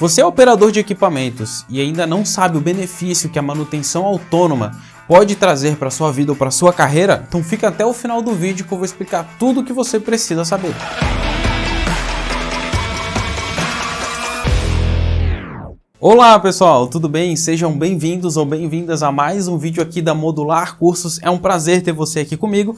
Você é operador de equipamentos e ainda não sabe o benefício que a manutenção autônoma pode trazer para sua vida ou para sua carreira? Então fica até o final do vídeo que eu vou explicar tudo o que você precisa saber. Olá pessoal, tudo bem? Sejam bem-vindos ou bem-vindas a mais um vídeo aqui da Modular Cursos. É um prazer ter você aqui comigo.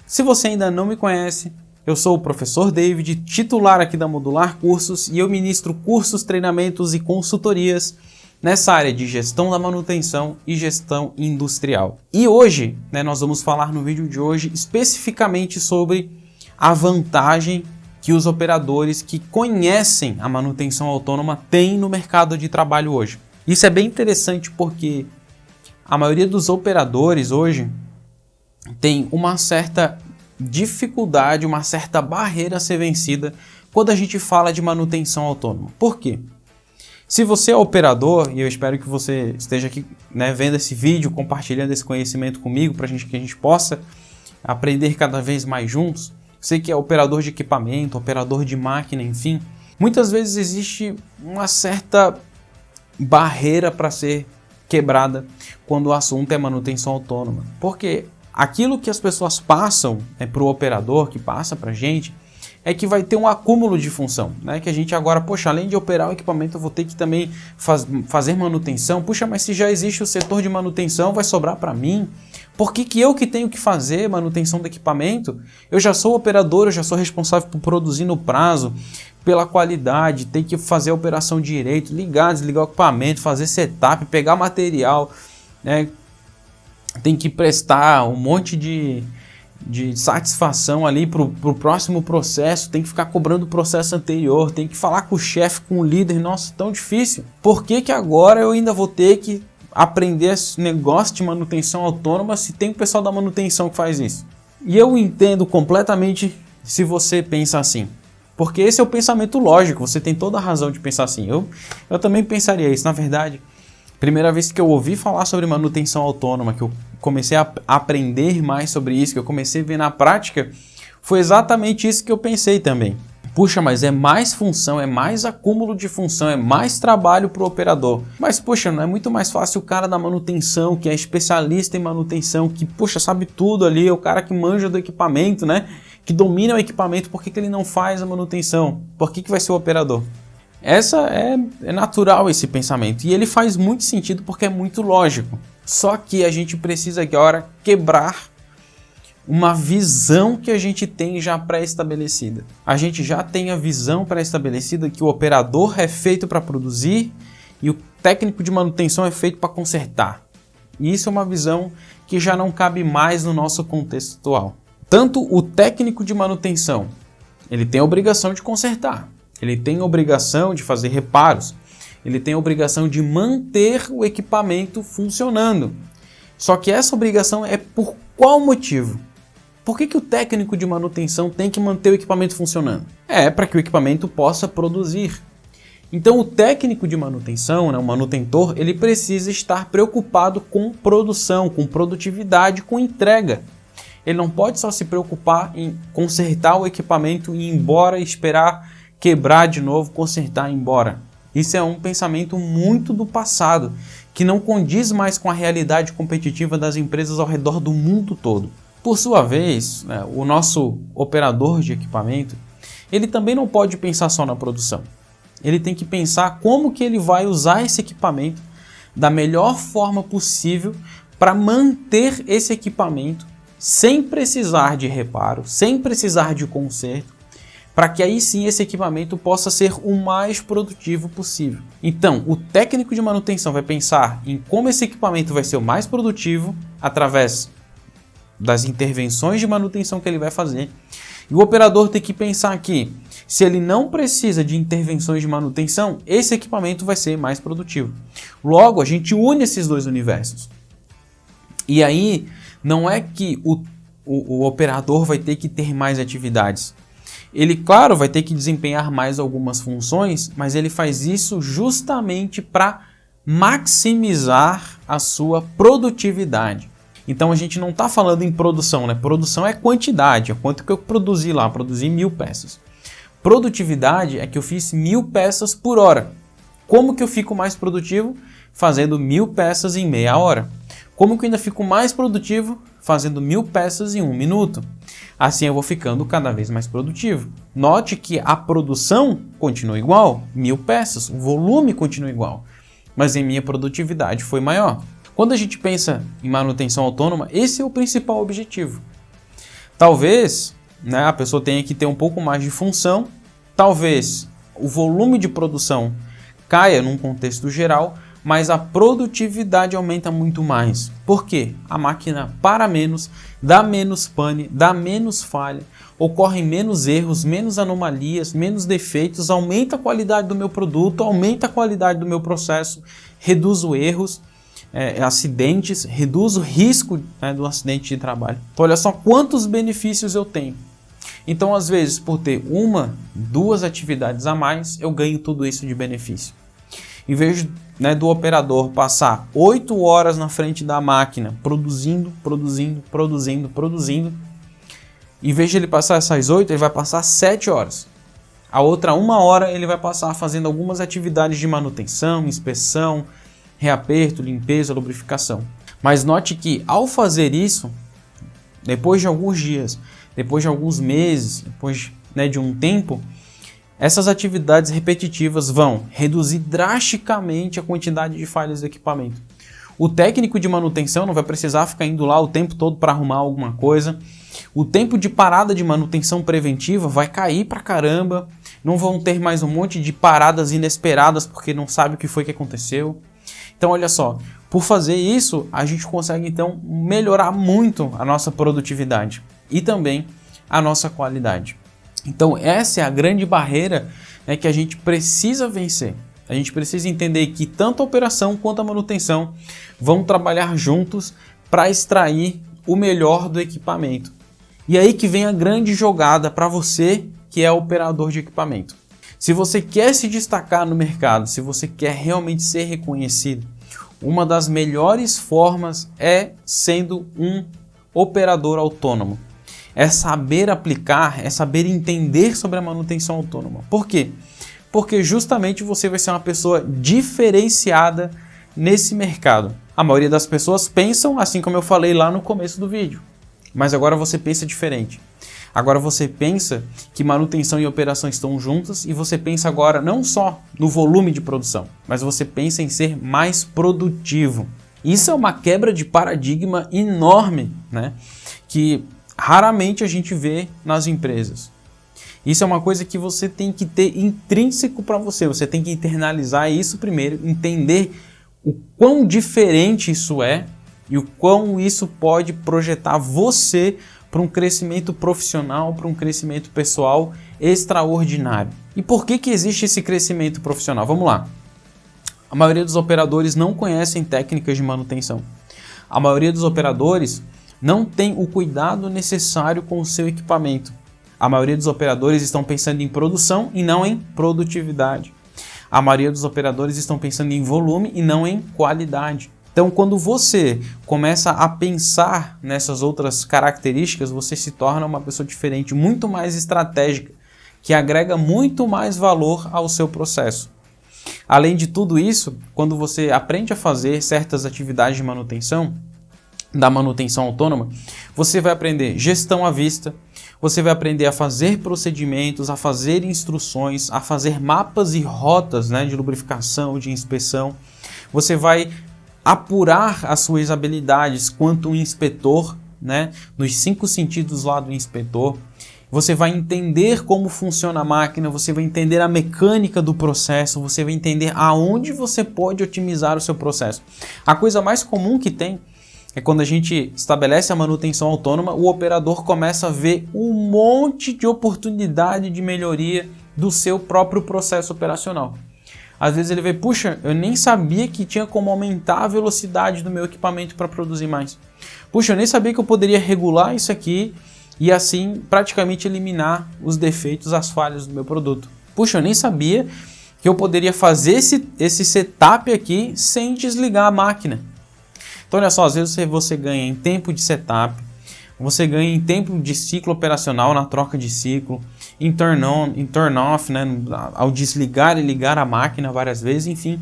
Se você ainda não me conhece, eu sou o professor David, titular aqui da Modular Cursos, e eu ministro cursos, treinamentos e consultorias nessa área de gestão da manutenção e gestão industrial. E hoje, nós vamos falar no vídeo de hoje especificamente sobre a vantagem que os operadores que conhecem a manutenção autônoma têm no mercado de trabalho hoje. Isso é bem interessante porque a maioria dos operadores hoje tem uma certa dificuldade, uma certa barreira a ser vencida quando a gente fala de manutenção autônoma. Por quê? Se você é operador, e eu espero que você esteja aqui vendo esse vídeo, compartilhando esse conhecimento comigo para que a gente possa aprender cada vez mais juntos. Você que é operador de equipamento, operador de máquina, enfim, muitas vezes existe uma certa barreira para ser quebrada quando o assunto é manutenção autônoma. Porque aquilo que as pessoas passam para o operador, que passa para a gente, é que vai ter um acúmulo de função, que a gente agora, poxa, além de operar o equipamento, eu vou ter que também fazer manutenção. Puxa, mas se já existe o setor de manutenção, vai sobrar para mim? Por que eu que tenho que fazer manutenção do equipamento? Eu já sou operador, eu já sou responsável por produzir no prazo, pela qualidade, tem que fazer a operação direito, ligar, desligar o equipamento, fazer setup, pegar material, tem que prestar um monte de satisfação ali para o próximo processo, tem que ficar cobrando o processo anterior, tem que falar com o chefe, com o líder. Nossa, tão difícil. Por que agora eu ainda vou ter que aprender esse negócio de manutenção autônoma se tem o pessoal da manutenção que faz isso? E eu entendo completamente se você pensa assim, porque esse é o pensamento lógico, você tem toda a razão de pensar assim. Eu também pensaria isso, na verdade. Primeira vez que eu ouvi falar sobre manutenção autônoma, que eu comecei a aprender mais sobre isso, que eu comecei a ver na prática, foi exatamente isso que eu pensei também. Puxa, mas é mais função, é mais acúmulo de função, é mais trabalho para o operador. Mas, puxa, não é muito mais fácil o cara da manutenção, que é especialista em manutenção, que, puxa, sabe tudo ali, é o cara que manja do equipamento, que domina o equipamento, por que ele não faz a manutenção? Por que vai ser o operador? Essa é natural esse pensamento e ele faz muito sentido porque é muito lógico. Só que a gente precisa agora quebrar uma visão que a gente tem já pré-estabelecida. A gente já tem a visão pré-estabelecida que o operador é feito para produzir e o técnico de manutenção é feito para consertar. E isso é uma visão que já não cabe mais no nosso contexto atual. Tanto o técnico de manutenção, ele tem a obrigação de consertar. Ele tem a obrigação de fazer reparos, ele tem a obrigação de manter o equipamento funcionando. Só que essa obrigação é por qual motivo? Por que o técnico de manutenção tem que manter o equipamento funcionando? É para que o equipamento possa produzir. Então o técnico de manutenção, o manutentor, ele precisa estar preocupado com produção, com produtividade, com entrega. Ele não pode só se preocupar em consertar o equipamento e ir embora e esperar quebrar de novo, consertar e ir embora. Isso é um pensamento muito do passado, que não condiz mais com a realidade competitiva das empresas ao redor do mundo todo. Por sua vez, o nosso operador de equipamento, ele também não pode pensar só na produção. Ele tem que pensar como que ele vai usar esse equipamento da melhor forma possível para manter esse equipamento sem precisar de reparo, sem precisar de conserto, para que aí sim esse equipamento possa ser o mais produtivo possível. Então, o técnico de manutenção vai pensar em como esse equipamento vai ser o mais produtivo através das intervenções de manutenção que ele vai fazer. E o operador tem que pensar que, se ele não precisa de intervenções de manutenção, esse equipamento vai ser mais produtivo. Logo, a gente une esses dois universos. E aí, não é que o operador vai ter que ter mais atividades. Ele, claro, vai ter que desempenhar mais algumas funções, mas ele faz isso justamente para maximizar a sua produtividade. Então a gente não está falando em produção, Produção é quantidade, é quanto que eu produzi lá, produzi 1000 peças. Produtividade é que eu fiz 1000 peças por hora. Como que eu fico mais produtivo? Fazendo 1000 peças em meia hora. Como que eu ainda fico mais produtivo? Fazendo 1000 peças em 1 minuto. Assim eu vou ficando cada vez mais produtivo. Note que a produção continua igual, 1000 peças, o volume continua igual, mas em minha produtividade foi maior. Quando a gente pensa em manutenção autônoma, esse é o principal objetivo. Talvez, né, a pessoa tenha que ter um pouco mais de função, talvez o volume de produção caia num contexto geral, mas a produtividade aumenta muito mais. Por quê? A máquina para menos, dá menos pane, dá menos falha, ocorrem menos erros, menos anomalias, menos defeitos, aumenta a qualidade do meu produto, aumenta a qualidade do meu processo, reduz os erros, acidentes, reduz o risco, né, do acidente de trabalho. Então olha só quantos benefícios eu tenho. Então às vezes por ter 1, 2 atividades a mais, eu ganho tudo isso de benefício. Em vez, né, do operador passar 8 horas na frente da máquina, produzindo, em vez de ele passar essas 8, ele vai passar 7 horas. A outra 1 hora ele vai passar fazendo algumas atividades de manutenção, inspeção, reaperto, limpeza, lubrificação. Mas note que ao fazer isso, depois de alguns dias, depois de alguns meses, depois, né, de um tempo, essas atividades repetitivas vão reduzir drasticamente a quantidade de falhas do equipamento. O técnico de manutenção não vai precisar ficar indo lá o tempo todo para arrumar alguma coisa. O tempo de parada de manutenção preventiva vai cair pra caramba. Não vão ter mais um monte de paradas inesperadas porque não sabe o que foi que aconteceu. Então olha só, por fazer isso a gente consegue então melhorar muito a nossa produtividade e também a nossa qualidade. Então essa é a grande barreira, né, que a gente precisa vencer. A gente precisa entender que tanto a operação quanto a manutenção vão trabalhar juntos para extrair o melhor do equipamento. E aí que vem a grande jogada para você que é operador de equipamento. Se você quer se destacar no mercado, se você quer realmente ser reconhecido, uma das melhores formas é sendo um operador autônomo. É saber aplicar, é saber entender sobre a manutenção autônoma. Por quê? Porque justamente você vai ser uma pessoa diferenciada nesse mercado. A maioria das pessoas pensam assim como eu falei lá no começo do vídeo. Mas agora você pensa diferente. Agora você pensa que manutenção e operação estão juntas e você pensa agora não só no volume de produção, mas você pensa em ser mais produtivo. Isso é uma quebra de paradigma enorme, né? Que raramente a gente vê nas empresas. Isso é uma coisa que você tem que ter intrínseco para você. Você tem que internalizar isso primeiro, entender o quão diferente isso é e o quão isso pode projetar você para um crescimento profissional, para um crescimento pessoal extraordinário. E por que existe esse crescimento profissional? Vamos lá. A maioria dos operadores não conhecem técnicas de manutenção. A maioria dos operadores não tem o cuidado necessário com o seu equipamento. A maioria dos operadores estão pensando em produção e não em produtividade. A maioria dos operadores estão pensando em volume e não em qualidade. Então, quando você começa a pensar nessas outras características, você se torna uma pessoa diferente, muito mais estratégica, que agrega muito mais valor ao seu processo. Além de tudo isso, quando você aprende a fazer certas atividades de manutenção, da manutenção autônoma, você vai aprender gestão à vista, você vai aprender a fazer procedimentos, a fazer instruções, a fazer mapas e rotas, né, de lubrificação, de inspeção. Você vai apurar as suas habilidades quanto um inspetor, né, nos 5 sentidos lá do inspetor. Você vai entender como funciona a máquina, você vai entender a mecânica do processo, você vai entender aonde você pode otimizar o seu processo. A coisa mais comum que tem é quando a gente estabelece a manutenção autônoma, o operador começa a ver um monte de oportunidade de melhoria do seu próprio processo operacional. Às vezes ele vê, puxa, eu nem sabia que tinha como aumentar a velocidade do meu equipamento para produzir mais. Puxa, eu nem sabia que eu poderia regular isso aqui e assim praticamente eliminar os defeitos, as falhas do meu produto. Puxa, eu nem sabia que eu poderia fazer esse setup aqui sem desligar a máquina. Então olha só, às vezes você ganha em tempo de setup, você ganha em tempo de ciclo operacional na troca de ciclo, em turn on, em turn off, né, ao desligar e ligar a máquina várias vezes, enfim.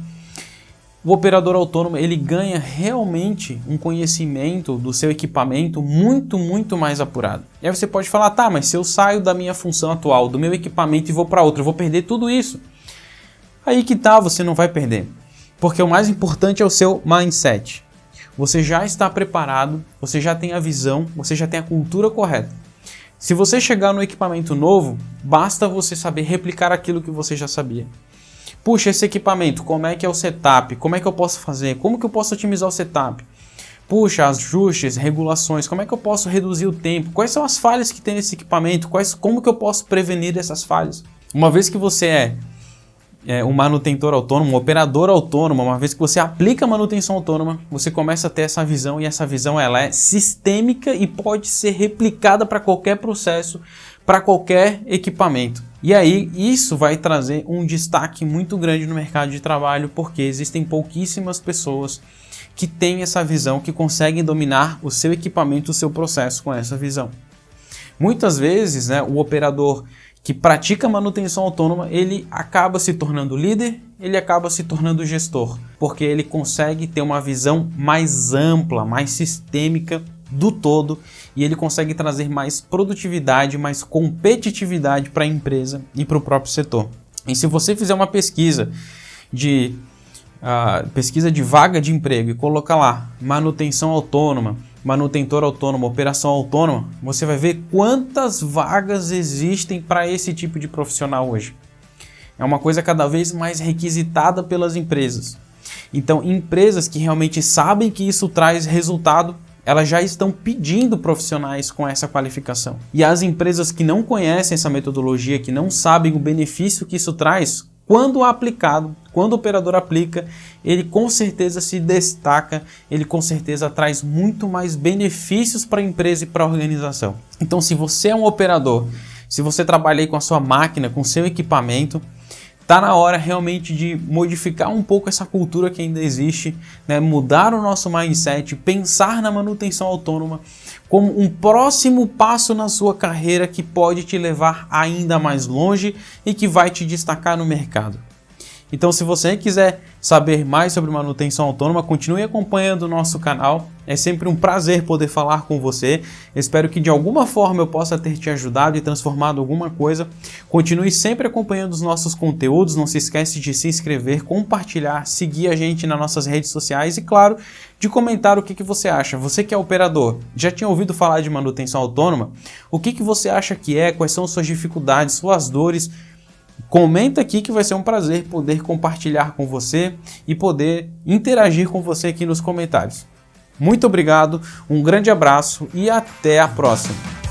O operador autônomo, ele ganha realmente um conhecimento do seu equipamento muito mais apurado. E aí você pode falar, tá, mas se eu saio da minha função atual, do meu equipamento e vou para outro, eu vou perder tudo isso. Aí que tá, você não vai perder. Porque o mais importante é o seu mindset. Você já está preparado, você já tem a visão, você já tem a cultura correta. Se você chegar no equipamento novo, basta você saber replicar aquilo que você já sabia. Puxa, esse equipamento, como é que é o setup? Como é que eu posso fazer? Como que eu posso otimizar o setup? Puxa, ajustes, regulações, como é que eu posso reduzir o tempo? Quais são as falhas que tem nesse equipamento? Como que eu posso prevenir essas falhas? Uma vez que você é um manutentor autônomo, um operador autônomo, uma vez que você aplica a manutenção autônoma, você começa a ter essa visão, e essa visão ela é sistêmica e pode ser replicada para qualquer processo, para qualquer equipamento. E aí isso vai trazer um destaque muito grande no mercado de trabalho, porque existem pouquíssimas pessoas que têm essa visão, que conseguem dominar o seu equipamento, o seu processo com essa visão. Muitas vezes, né, o operador que pratica manutenção autônoma, ele acaba se tornando líder, ele acaba se tornando gestor, porque ele consegue ter uma visão mais ampla, mais sistêmica do todo, e ele consegue trazer mais produtividade, mais competitividade para a empresa e para o próprio setor. E se você fizer uma pesquisa de vaga de emprego e colocar lá manutenção autônoma, manutentor autônomo, operação autônoma, você vai ver quantas vagas existem para esse tipo de profissional hoje. É uma coisa cada vez mais requisitada pelas empresas. Então, empresas que realmente sabem que isso traz resultado, elas já estão pedindo profissionais com essa qualificação. E as empresas que não conhecem essa metodologia, que não sabem o benefício que isso traz, quando aplicado, quando o operador aplica, ele com certeza se destaca, ele com certeza traz muito mais benefícios para a empresa e para a organização. Então, se você é um operador, se você trabalha aí com a sua máquina, com o seu equipamento, está na hora realmente de modificar um pouco essa cultura que ainda existe, né? Mudar o nosso mindset, pensar na manutenção autônoma como um próximo passo na sua carreira que pode te levar ainda mais longe e que vai te destacar no mercado. Então, se você quiser saber mais sobre manutenção autônoma, continue acompanhando o nosso canal. É sempre um prazer poder falar com você. Espero que de alguma forma eu possa ter te ajudado e transformado alguma coisa. Continue sempre acompanhando os nossos conteúdos. Não se esquece de se inscrever, compartilhar, seguir a gente nas nossas redes sociais e, claro, de comentar o que você acha. Você que é operador, já tinha ouvido falar de manutenção autônoma? O que você acha que é? Quais são suas dificuldades, suas dores? Comenta aqui que vai ser um prazer poder compartilhar com você e poder interagir com você aqui nos comentários. Muito obrigado, um grande abraço e até a próxima!